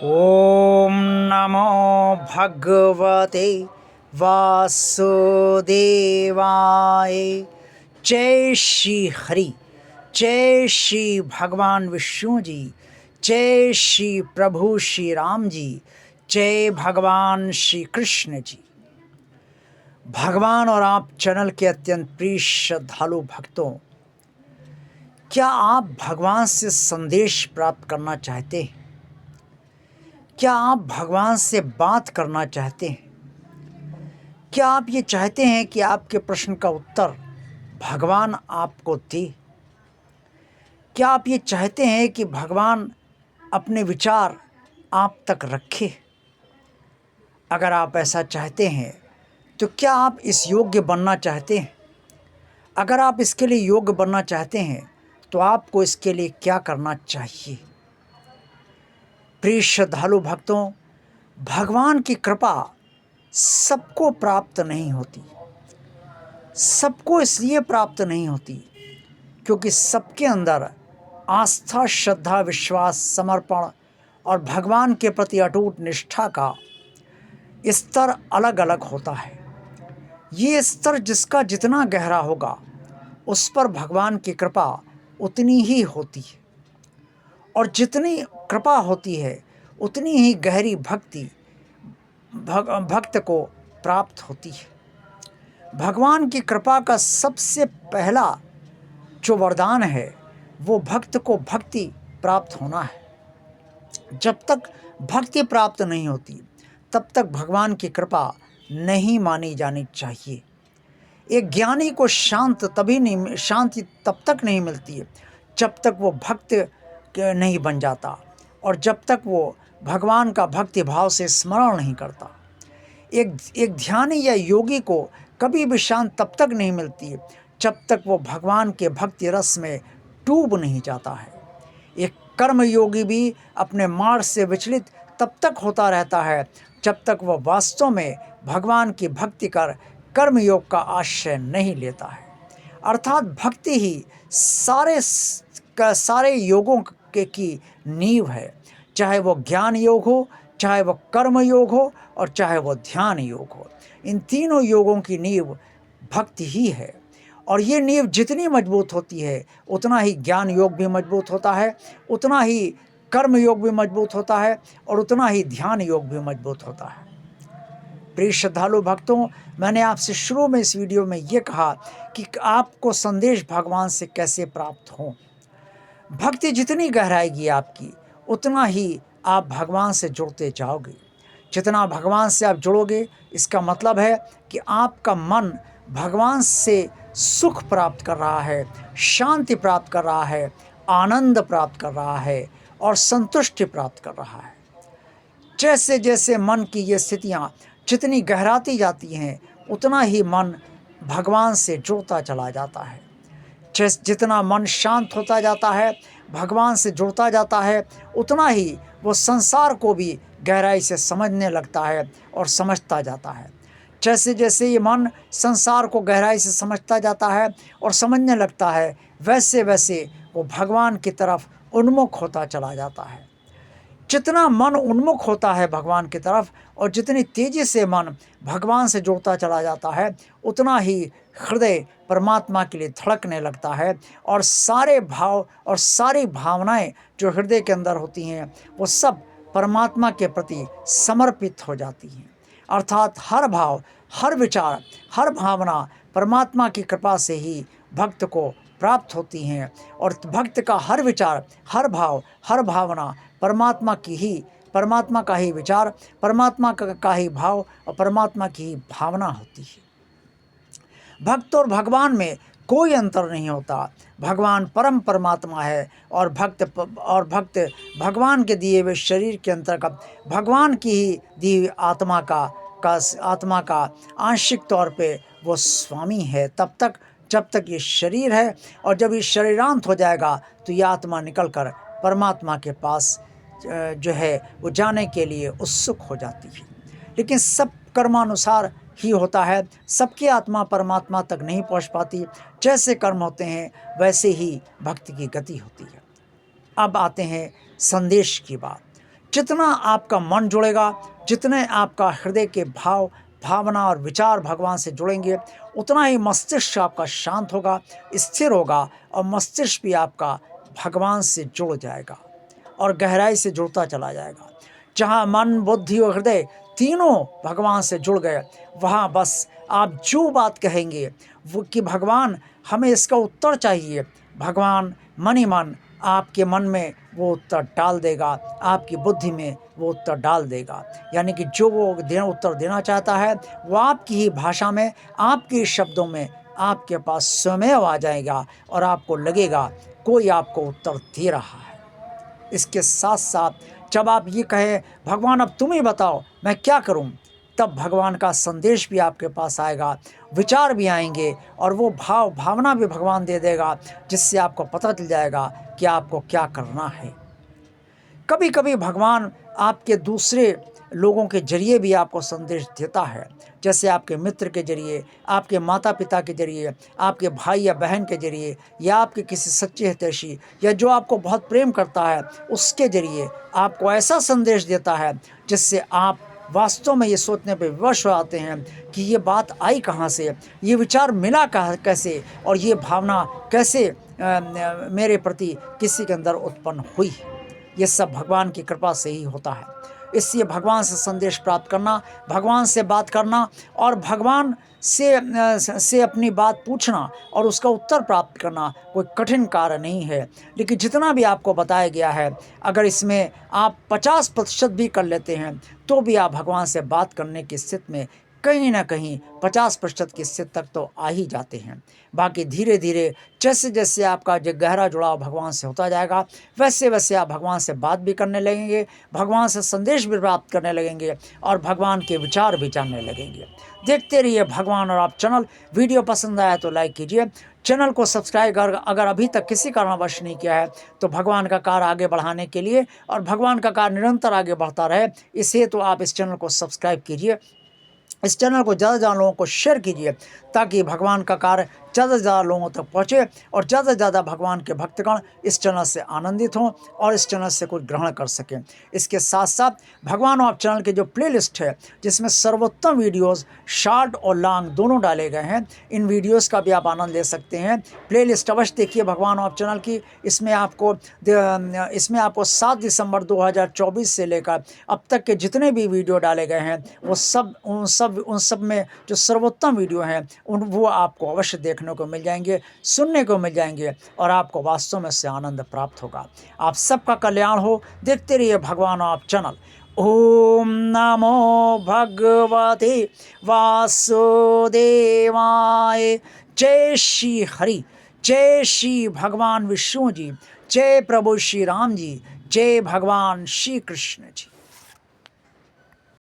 ओम नमो भगवते वासुदेवाय। जय श्री हरि, जय श्री भगवान विष्णु जी, जय श्री प्रभु श्री राम जी, जय भगवान श्री कृष्ण जी। भगवान और आप चैनल के अत्यंत प्रिय श्रद्धालु भक्तों, क्या आप भगवान से संदेश प्राप्त करना चाहते हैं? क्या आप भगवान से बात करना चाहते हैं? क्या आप ये चाहते हैं कि आपके प्रश्न का उत्तर भगवान आपको दे? क्या आप ये चाहते हैं कि भगवान अपने विचार आप तक रखे? अगर आप ऐसा चाहते हैं तो क्या आप इस योग्य बनना चाहते हैं? अगर आप इसके लिए योग्य बनना चाहते हैं तो आपको इसके लिए क्या करना चाहिए? प्रिय श्रद्धालु भक्तों, भगवान की कृपा सबको प्राप्त नहीं होती। सबको इसलिए प्राप्त नहीं होती क्योंकि सबके अंदर आस्था, श्रद्धा, विश्वास, समर्पण और भगवान के प्रति अटूट निष्ठा का स्तर अलग अलग होता है। ये स्तर जिसका जितना गहरा होगा उस पर भगवान की कृपा उतनी ही होती है, और जितनी कृपा होती है उतनी ही गहरी भक्ति भक्त को प्राप्त होती है। भगवान की कृपा का सबसे पहला जो वरदान है वो भक्त को भक्ति प्राप्त होना है। जब तक भक्ति प्राप्त नहीं होती तब तक भगवान की कृपा नहीं मानी जानी चाहिए। एक ज्ञानी को शांति तब तक नहीं मिलती है जब तक वो भक्त नहीं बन जाता, और जब तक वो भगवान का भक्ति भाव से स्मरण नहीं करता। एक ध्यानी या योगी को कभी भी शांत तब तक नहीं मिलती है जब तक वो भगवान के भक्ति रस में डूब नहीं जाता है। एक कर्म योगी भी अपने मार्ग से विचलित तब तक होता रहता है जब तक वह वास्तव में भगवान की भक्ति कर कर्म योग का आश्रय नहीं लेता है। अर्थात भक्ति ही सारे योगों की नींव है, चाहे वो ज्ञान योग हो, चाहे वो कर्म योग हो, और चाहे वो ध्यान योग हो। इन तीनों योगों की नींव भक्ति ही है, और ये नींव जितनी मजबूत होती है उतना ही ज्ञान योग भी मजबूत होता है, उतना ही कर्म योग भी मजबूत होता है, और उतना ही ध्यान योग भी मजबूत होता है। प्रिय श्रद्धालु भक्तों, मैंने आपसे शुरू में इस वीडियो में ये कहा कि आपको संदेश भगवान से कैसे प्राप्त हो। भक्ति जितनी गहराएगी आपकी उतना ही आप भगवान से जुड़ते जाओगे। जितना भगवान से आप जुड़ोगे इसका मतलब है कि आपका मन भगवान से सुख प्राप्त कर रहा है, शांति प्राप्त कर रहा है, आनंद प्राप्त कर रहा है और संतुष्टि प्राप्त कर रहा है। जैसे जैसे मन की ये स्थितियाँ जितनी गहराती जाती हैं उतना ही मन भगवान से जुड़ता चला जाता है। जितना मन शांत होता जाता है, भगवान से जुड़ता जाता है, उतना ही वो संसार को भी गहराई से समझने लगता है और समझता जाता है। जैसे जैसे ये मन संसार को गहराई से समझता जाता है और समझने लगता है, वैसे वैसे वो भगवान की तरफ उन्मुख होता चला जाता है। जितना मन उन्मुख होता है भगवान की तरफ और जितनी तेज़ी से मन भगवान से जुड़ता चला जाता है, उतना ही हृदय परमात्मा के लिए धड़कने लगता है, और सारे भाव और सारी भावनाएं जो हृदय के अंदर होती हैं वो सब परमात्मा के प्रति समर्पित हो जाती हैं। अर्थात हर भाव, हर विचार, हर भावना परमात्मा की कृपा से ही भक्त को प्राप्त होती हैं, और भक्त का हर विचार, हर भाव, हर भावना परमात्मा का ही विचार, परमात्मा का ही भाव और परमात्मा की ही भावना होती है। भक्त और भगवान में कोई अंतर नहीं होता। भगवान परम परमात्मा है और भक्त भगवान के दिए हुए शरीर के अंतर्गत भगवान की ही दी हुई आत्मा का आंशिक तौर पे वो स्वामी है तब तक जब तक ये शरीर है, और जब ये शरीरांत हो जाएगा तो ये आत्मा निकलकर परमात्मा के पास जो है वो जाने के लिए उत्सुक हो जाती है। लेकिन सब कर्मानुसार ही होता है, सबकी आत्मा परमात्मा तक नहीं पहुंच पाती। जैसे कर्म होते हैं वैसे ही भक्ति की गति होती है। अब आते हैं संदेश की बात। जितना आपका मन जुड़ेगा, जितने आपका हृदय के भाव, भावना और विचार भगवान से जुड़ेंगे, उतना ही मस्तिष्क आपका शांत होगा, स्थिर होगा और मस्तिष्क भी आपका भगवान से जुड़ जाएगा और गहराई से जुड़ता चला जाएगा। जहाँ मन, बुद्धि और हृदय तीनों भगवान से जुड़ गए, वहाँ बस आप जो बात कहेंगे वो कि भगवान हमें इसका उत्तर चाहिए, भगवान मन ही मन आपके मन में वो उत्तर डाल देगा, आपकी बुद्धि में वो उत्तर डाल देगा। यानी कि जो वो उत्तर देना चाहता है वो आपकी ही भाषा में, आपके ही शब्दों में आपके पास स्वयं आ जाएगा और आपको लगेगा कोई आपको उत्तर दे रहा है। इसके साथ साथ जब आप ये कहें भगवान अब तुम ही बताओ मैं क्या करूं, तब भगवान का संदेश भी आपके पास आएगा, विचार भी आएंगे और वो भावना भी भगवान दे देगा, जिससे आपको पता चल जाएगा कि आपको क्या करना है। कभी कभी भगवान आपके दूसरे लोगों के जरिए भी आपको संदेश देता है, जैसे आपके मित्र के जरिए, आपके माता पिता के जरिए, आपके भाई या बहन के जरिए, या आपके किसी सच्चे हितैषी या जो आपको बहुत प्रेम करता है उसके जरिए आपको ऐसा संदेश देता है जिससे आप वास्तव में ये सोचने पर विवश हो आते हैं कि ये बात आई कहाँ से, ये विचार मिला कैसे और ये भावना कैसे मेरे प्रति किसी के अंदर उत्पन्न हुई। ये सब भगवान की कृपा से ही होता है। इसलिए भगवान से संदेश प्राप्त करना, भगवान से बात करना और भगवान से अपनी बात पूछना और उसका उत्तर प्राप्त करना कोई कठिन कार्य नहीं है। लेकिन जितना भी आपको बताया गया है, अगर इसमें आप 50% भी कर लेते हैं तो भी आप भगवान से बात करने की स्थिति में कहीं ना कहीं 50% की स्थिति तक तो आ ही जाते हैं। बाकी धीरे धीरे जैसे जैसे आपका जो गहरा जुड़ाव भगवान से होता जाएगा, वैसे वैसे आप भगवान से बात भी करने लगेंगे, भगवान से संदेश भी प्राप्त करने लगेंगे और भगवान के विचार भी जानने लगेंगे। देखते रहिए भगवान और आप चैनल। वीडियो पसंद आया तो लाइक कीजिए, चैनल को सब्सक्राइब अगर अभी तक किसी कारणवश नहीं किया है तो भगवान का कार्य आगे बढ़ाने के लिए और भगवान का कार्य निरंतर आगे बढ़ता रहे, इसलिए तो आप इस चैनल को सब्सक्राइब कीजिए, इस चैनल को ज़्यादा से ज़्यादा लोगों को शेयर कीजिए ताकि भगवान का कार्य ज़्यादा से ज़्यादा लोगों तक पहुँचे और ज़्यादा से ज़्यादा भगवान के भक्तगण इस चैनल से आनंदित हों और इस चैनल से कुछ ग्रहण कर सकें। इसके साथ साथ भगवान और आप चैनल के जो प्लेलिस्ट है जिसमें सर्वोत्तम वीडियोस शॉर्ट और लॉन्ग दोनों डाले गए हैं, इन वीडियोस का भी आप आनंद ले सकते हैं। प्लेलिस्ट अवश्य देखिए भगवान और आप चैनल की। इसमें आपको 7 दिसंबर 2024 से लेकर अब तक के जितने भी वीडियो डाले गए हैं वो उन सब में जो सर्वोत्तम वीडियो हैं वो आपको अवश्य देखने को मिल जाएंगे, सुनने को मिल जाएंगे और आपको वास्तव में से आनंद प्राप्त होगा। आप सबका कल्याण हो। देखते रहिए भगवान और आप चैनल। ओम नमो भगवते वासुदेवाय। जय श्री हरि, जय श्री भगवान विष्णु जी, जय प्रभु श्री राम जी, जय भगवान श्री कृष्ण जी।